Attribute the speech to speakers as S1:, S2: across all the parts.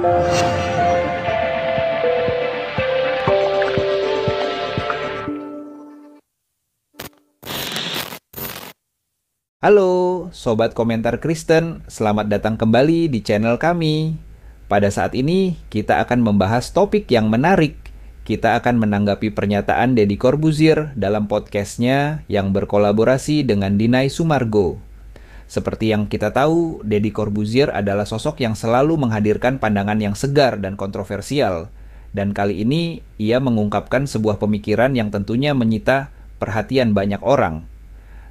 S1: Halo, Sobat Komentar Kristen, selamat datang kembali di channel kami. Pada saat ini, kita akan membahas topik yang menarik. Kita akan menanggapi pernyataan Deddy Corbuzier dalam podcastnya yang berkolaborasi dengan Dinai Sumargo. Seperti yang kita tahu, Deddy Corbuzier adalah sosok yang selalu menghadirkan pandangan yang segar dan kontroversial. Dan kali ini, ia mengungkapkan sebuah pemikiran yang tentunya menyita perhatian banyak orang.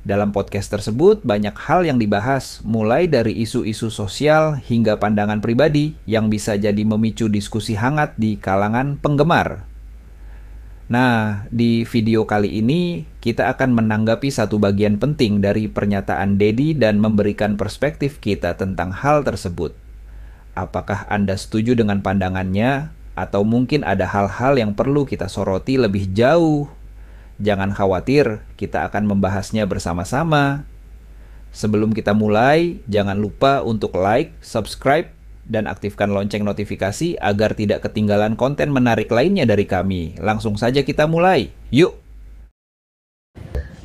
S1: Dalam podcast tersebut, banyak hal yang dibahas, mulai dari isu-isu sosial hingga pandangan pribadi yang bisa jadi memicu diskusi hangat di kalangan penggemar. Nah, di video kali ini, kita akan menanggapi satu bagian penting dari pernyataan Deddy dan memberikan perspektif kita tentang hal tersebut. Apakah Anda setuju dengan pandangannya, atau mungkin ada hal-hal yang perlu kita soroti lebih jauh? Jangan khawatir, kita akan membahasnya bersama-sama. Sebelum kita mulai, jangan lupa untuk like, subscribe, dan aktifkan lonceng notifikasi agar tidak ketinggalan konten menarik lainnya dari kami. Langsung saja kita mulai. Yuk!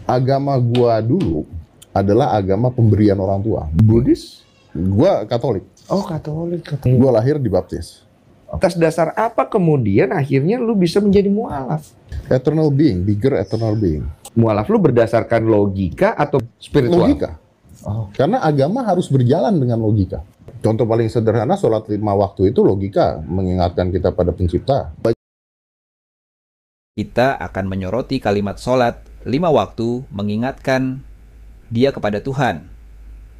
S2: Agama gua dulu adalah agama pemberian orang tua. Buddhis, gua Katolik.
S3: Oh, Katolik.
S2: Gua lahir di Baptis.
S3: Atas dasar apa kemudian akhirnya lu bisa menjadi mualaf?
S2: Eternal being, bigger eternal being.
S3: Mualaf lu berdasarkan logika atau spiritual?
S2: Logika. Karena agama harus berjalan dengan logika. Contoh paling sederhana, sholat 5 waktu itu logika mengingatkan kita pada pencipta.
S1: Kita akan menyoroti kalimat sholat 5 waktu mengingatkan dia kepada Tuhan.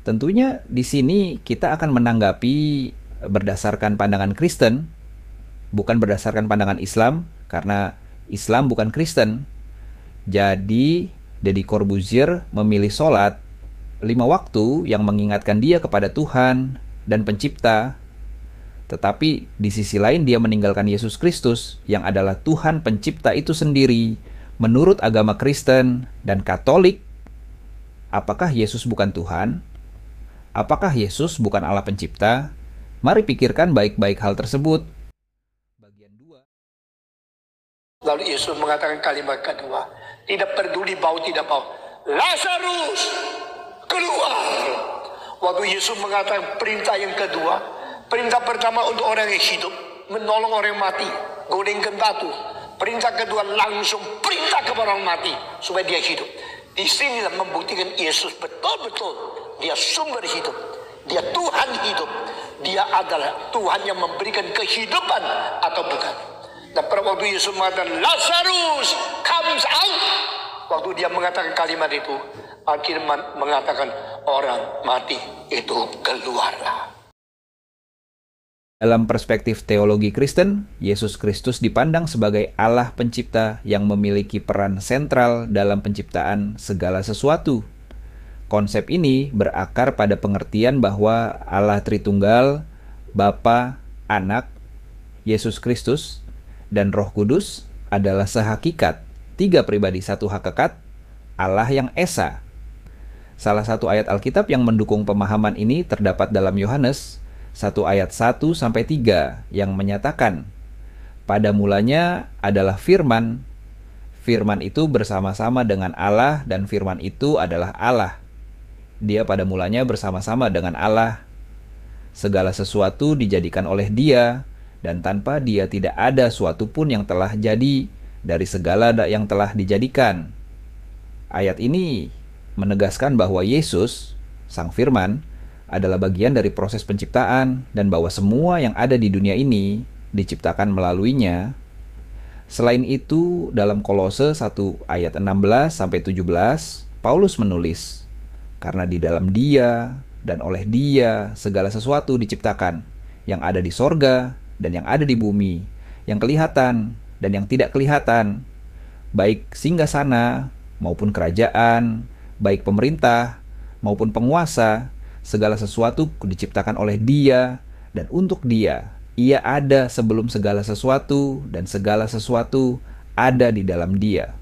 S1: Tentunya di sini kita akan menanggapi berdasarkan pandangan Kristen, bukan berdasarkan pandangan Islam, karena Islam bukan Kristen. Jadi, Deddy Corbuzier memilih sholat 5 waktu yang mengingatkan dia kepada Tuhan dan Pencipta. Tetapi di sisi lain dia meninggalkan Yesus Kristus yang adalah Tuhan Pencipta itu sendiri. Menurut agama Kristen dan Katolik, apakah Yesus bukan Tuhan? Apakah Yesus bukan Allah Pencipta? Mari pikirkan baik-baik hal tersebut. Bagian 2.
S4: Lalu Yesus mengatakan kalimat kedua, tidak peduli bau tidak bau, Lazarus keluar. Waktu Yesus mengatakan perintah yang kedua, perintah pertama untuk orang yang hidup, menolong orang yang mati, gorengkan batu. Perintah kedua langsung perintah kepada orang mati supaya dia hidup. Di sinilah membuktikan Yesus betul-betul dia sumber hidup, dia Tuhan hidup. Dia adalah Tuhan yang memberikan kehidupan atau bukan. Dan pada waktu Yesus mengatakan Lazarus comes out, waktu dia mengatakan kalimat itu, akhirnya mengatakan orang mati itu keluarlah.
S1: Dalam perspektif teologi Kristen, Yesus Kristus dipandang sebagai Allah Pencipta yang memiliki peran sentral dalam penciptaan segala sesuatu. Konsep ini berakar pada pengertian bahwa Allah Tritunggal, Bapa, Anak, Yesus Kristus, dan Roh Kudus adalah sehakikat, 3 pribadi satu hakikat, Allah yang Esa. Salah satu ayat Alkitab yang mendukung pemahaman ini terdapat dalam Yohanes 1 ayat 1-3 yang menyatakan, pada mulanya adalah Firman, Firman itu bersama-sama dengan Allah dan Firman itu adalah Allah. Dia pada mulanya bersama-sama dengan Allah. Segala sesuatu dijadikan oleh Dia, dan tanpa Dia tidak ada suatu pun yang telah jadi dari segala yang telah dijadikan. Ayat ini menegaskan bahwa Yesus, Sang Firman, adalah bagian dari proses penciptaan dan bahwa semua yang ada di dunia ini diciptakan melaluinya. Selain itu, dalam Kolose 1 ayat 16-17, Paulus menulis, karena di dalam Dia dan oleh Dia segala sesuatu diciptakan, yang ada di sorga dan yang ada di bumi, yang kelihatan dan yang tidak kelihatan, baik singgasana maupun kerajaan, baik pemerintah maupun penguasa, segala sesuatu diciptakan oleh Dia dan untuk Dia. Ia ada sebelum segala sesuatu dan segala sesuatu ada di dalam Dia.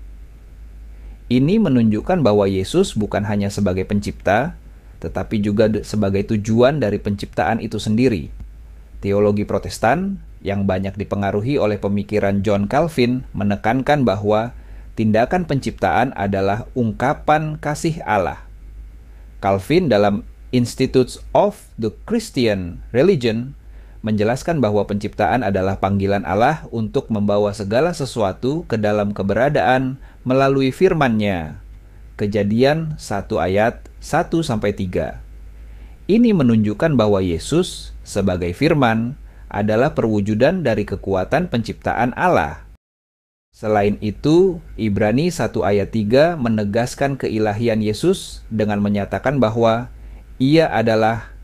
S1: Ini menunjukkan bahwa Yesus bukan hanya sebagai pencipta, tetapi juga sebagai tujuan dari penciptaan itu sendiri. Teologi Protestan yang banyak dipengaruhi oleh pemikiran John Calvin menekankan bahwa tindakan penciptaan adalah ungkapan kasih Allah. Calvin dalam Institutes of the Christian Religion menjelaskan bahwa penciptaan adalah panggilan Allah untuk membawa segala sesuatu ke dalam keberadaan melalui firman-Nya. Kejadian 1 ayat 1-3. Ini menunjukkan bahwa Yesus sebagai firman adalah perwujudan dari kekuatan penciptaan Allah. Selain itu, Ibrani 1 ayat 3 menegaskan keilahian Yesus dengan menyatakan bahwa Ia adalah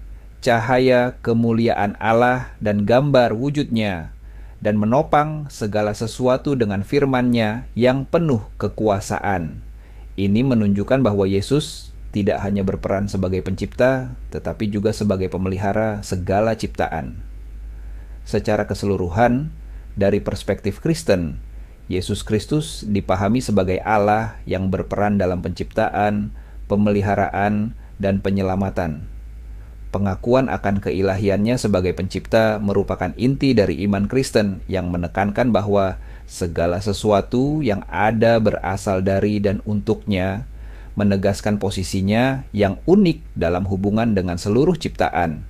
S1: cahaya kemuliaan Allah dan gambar wujudnya, dan menopang segala sesuatu dengan firman-Nya yang penuh kekuasaan. Ini menunjukkan bahwa Yesus tidak hanya berperan sebagai pencipta, tetapi juga sebagai pemelihara segala ciptaan. Secara keseluruhan, dari perspektif Kristen, Yesus Kristus dipahami sebagai Allah yang berperan dalam penciptaan, pemeliharaan, dan penyelamatan. Pengakuan akan keilahiannya sebagai pencipta merupakan inti dari iman Kristen yang menekankan bahwa segala sesuatu yang ada berasal dari dan untuknya, menegaskan posisinya yang unik dalam hubungan dengan seluruh ciptaan.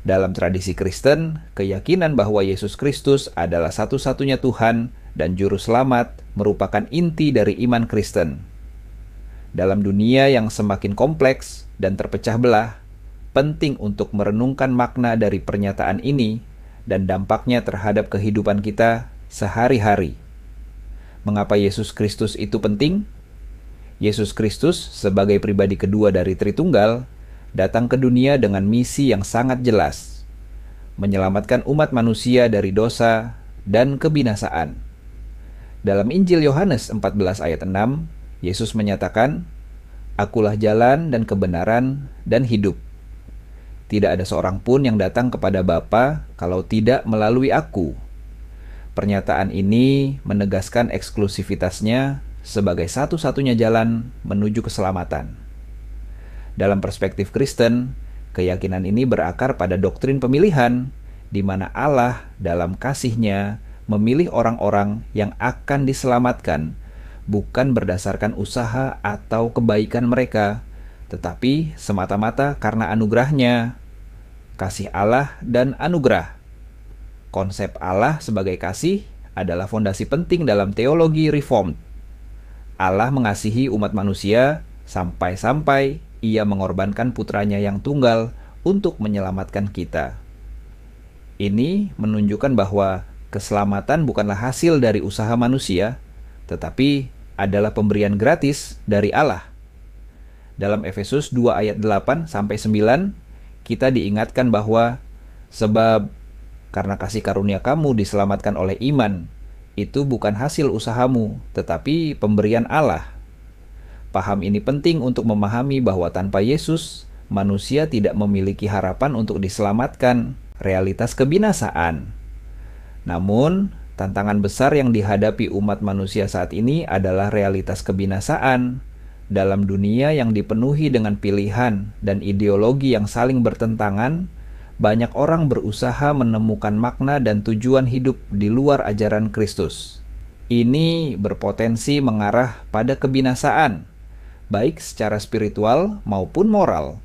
S1: Dalam tradisi Kristen, keyakinan bahwa Yesus Kristus adalah satu-satunya Tuhan dan Juru Selamat merupakan inti dari iman Kristen. Dalam dunia yang semakin kompleks dan terpecah belah, penting untuk merenungkan makna dari pernyataan ini dan dampaknya terhadap kehidupan kita sehari-hari. Mengapa Yesus Kristus itu penting? Yesus Kristus sebagai pribadi kedua dari Tritunggal datang ke dunia dengan misi yang sangat jelas, menyelamatkan umat manusia dari dosa dan kebinasaan. Dalam Injil Yohanes 14 ayat 6, Yesus menyatakan, "Akulah jalan dan kebenaran dan hidup. Tidak ada seorang pun yang datang kepada Bapa kalau tidak melalui Aku." Pernyataan ini menegaskan eksklusivitasnya sebagai satu-satunya jalan menuju keselamatan. Dalam perspektif Kristen, keyakinan ini berakar pada doktrin pemilihan, di mana Allah dalam kasih-Nya memilih orang-orang yang akan diselamatkan, bukan berdasarkan usaha atau kebaikan mereka, tetapi semata-mata karena anugerah-Nya. Kasih Allah dan anugerah. Konsep Allah sebagai kasih adalah fondasi penting dalam teologi Reformed. Allah mengasihi umat manusia sampai-sampai Ia mengorbankan putranya yang tunggal untuk menyelamatkan kita. Ini menunjukkan bahwa keselamatan bukanlah hasil dari usaha manusia, tetapi adalah pemberian gratis dari Allah. Dalam Efesus 2 ayat 8-9, kita diingatkan bahwa sebab karena kasih karunia kamu diselamatkan oleh iman, itu bukan hasil usahamu, tetapi pemberian Allah. Paham ini penting untuk memahami bahwa tanpa Yesus, manusia tidak memiliki harapan untuk diselamatkan realitas kebinasaan. Namun, tantangan besar yang dihadapi umat manusia saat ini adalah realitas kebinasaan. Dalam dunia yang dipenuhi dengan pilihan dan ideologi yang saling bertentangan, banyak orang berusaha menemukan makna dan tujuan hidup di luar ajaran Kristus. Ini berpotensi mengarah pada kebinasaan, baik secara spiritual maupun moral.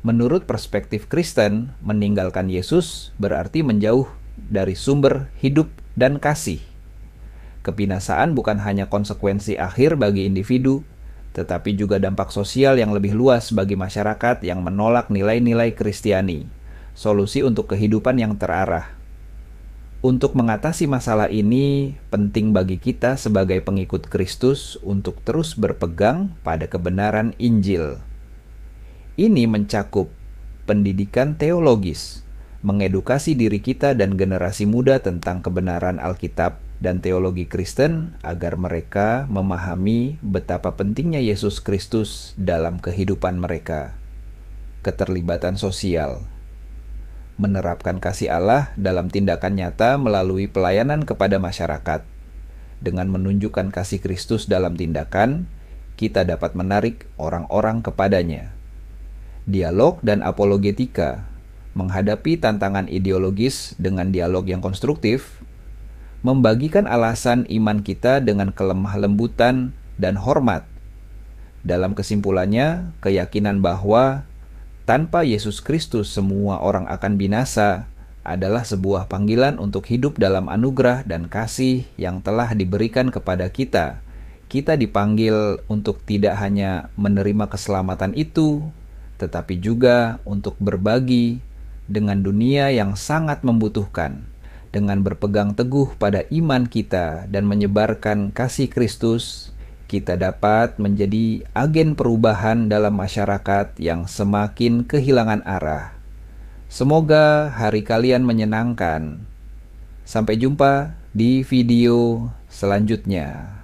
S1: Menurut perspektif Kristen, meninggalkan Yesus berarti menjauh dari sumber hidup dan kasih. Kebinasaan bukan hanya konsekuensi akhir bagi individu, tetapi juga dampak sosial yang lebih luas bagi masyarakat yang menolak nilai-nilai Kristiani, solusi untuk kehidupan yang terarah. Untuk mengatasi masalah ini, penting bagi kita sebagai pengikut Kristus untuk terus berpegang pada kebenaran Injil. Ini mencakup pendidikan teologis, mengedukasi diri kita dan generasi muda tentang kebenaran Alkitab dan teologi Kristen agar mereka memahami betapa pentingnya Yesus Kristus dalam kehidupan mereka. Keterlibatan sosial, menerapkan kasih Allah dalam tindakan nyata melalui pelayanan kepada masyarakat. Dengan menunjukkan kasih Kristus dalam tindakan, kita dapat menarik orang-orang kepadanya. Dialog dan apologetika, menghadapi tantangan ideologis dengan dialog yang konstruktif, membagikan alasan iman kita dengan kelemah lembutan dan hormat. Dalam kesimpulannya, keyakinan bahwa tanpa Yesus Kristus semua orang akan binasa adalah sebuah panggilan untuk hidup dalam anugerah dan kasih yang telah diberikan kepada kita. Kita dipanggil untuk tidak hanya menerima keselamatan itu, tetapi juga untuk berbagi dengan dunia yang sangat membutuhkan, dengan berpegang teguh pada iman kita dan menyebarkan kasih Kristus. Kita dapat menjadi agen perubahan dalam masyarakat yang semakin kehilangan arah. Semoga hari kalian menyenangkan. Sampai jumpa di video selanjutnya.